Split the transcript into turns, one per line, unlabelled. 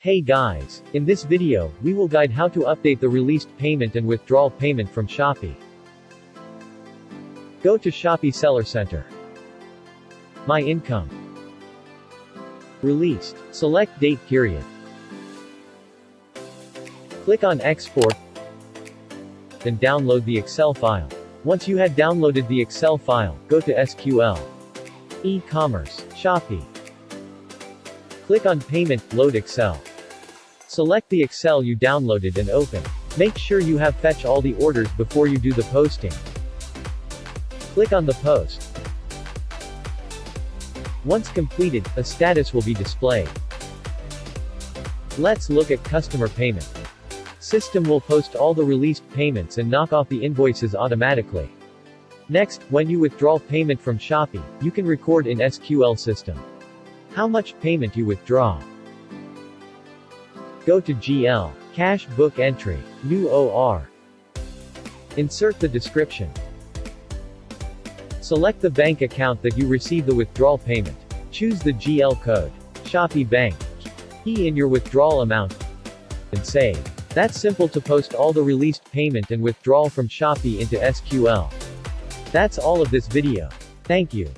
Hey guys, in this video, we will guide how to update the released payment and withdrawal payment from Shopee. Go to Shopee Seller Center. My Income. Released. Select date period. Click on Export. Then download the Excel file. Once you had downloaded the Excel file, go to SQL. eCommerce. Shopee. Click on Payment, load Excel. Select the Excel you downloaded and open. Make sure you have fetch all the orders before you do the posting. Click on the post. Once completed, a status will be displayed. Let's look at customer payment. System will post all the released payments and knock off the invoices automatically. Next, when you withdraw payment from Shopee, you can record in SQL system how much payment you withdraw. Go to GL, Cash Book Entry, New OR. Insert the description. Select the bank account that you receive the withdrawal payment. Choose the GL code. Shopee Bank. Key in your withdrawal amount. And save. That's simple to post all the released payment and withdrawal from Shopee into SQL. That's all of this video. Thank you.